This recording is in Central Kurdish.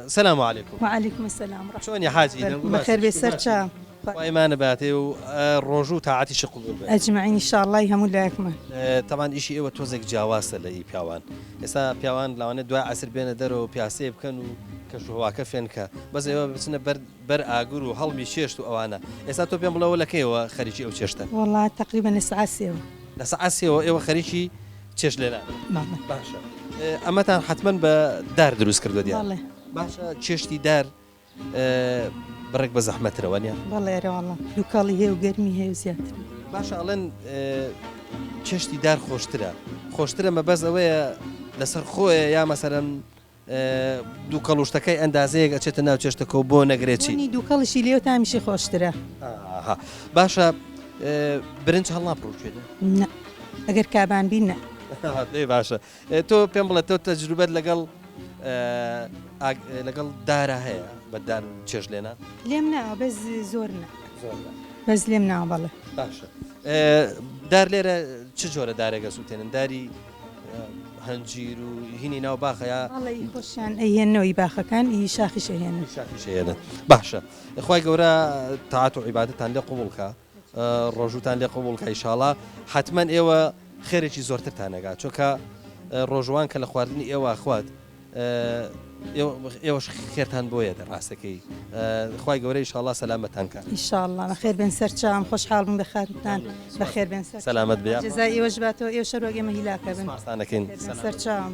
سلام عليكم. وعليكم السلام ورحمة شلون يا حاجي؟ بخير بيسر شام وإيمان باتي والرجو تاعتي شقل أجمعين إن شاء الله يهمون لكم. طبعا إشي إيوه توزق جواسة لأي بيوان. إسا بيوان لو أنا دواء عسر بين درو بياسي بكنو كشوا كفين ك بس إيوه بسنا بر أجرو هل بيشيشتو أوانا. إسا تو بيعملوا ولا كيوه خريجي أو شيشتن. والله تقريبا الساعة الساعة إيوه خريجي تشيش لنا. والله. باشا. أما تان حتما بدار دروس كردو ديال. والله. باشا تشيشتي دار برك بزحمة روانيا. والله يا والله. دوكالي هي وقرمي هي وزيادة. باشا ألين تشتي دار خوشترا ما بس أويا لسر خويا يا مثلا دووکەڵوشتەکەی ئەندازەیەک ئەچێتە ناو چێشتەکە و بۆ نەگرێتی دووکەڵشی لێو تامیشی خۆشترە باشە برنج هەڵ ناپڕوچێت ئەگەر کابان بینە باشە تۆ پێم بڵێت تۆ تەجروبەت لەگەڵ دارە هەیە بەدار چێش لێنە لێم ناوە بەس زۆر بەس لێم ناوە بەڵێ باشە دار لێرە چ جۆرە دارێکە سووتێنن داری هەنجیر و هینی ناو باخەیە خۆشیان ئەهێنەوەی باخەکان ئی شاخیش هێنن باشە خی گەورە تاعات و عیبادەتان لێ قوبوڵکە ڕۆژوتان لێ قوبوڵکە ئیشاڵا حتمما ئێوە خێرێکی زۆرترتانەگات چۆکە ڕۆژوان کە لە خواردنی ئێوە خوات ئێوەش خێرتان بۆیە دەڕاستەکەی خی گەورە ئیشاڵا سەلامەتان کە ئیشاڵڵا بەخێر بن سەرچام خۆشحاڵ بن بەخاتتان بەخێر بن سەلامەت بێ جزای ئێوەش باتەوە ئێوە شەرۆک ئێمە هیلاکە بن سانەکەین سەرچام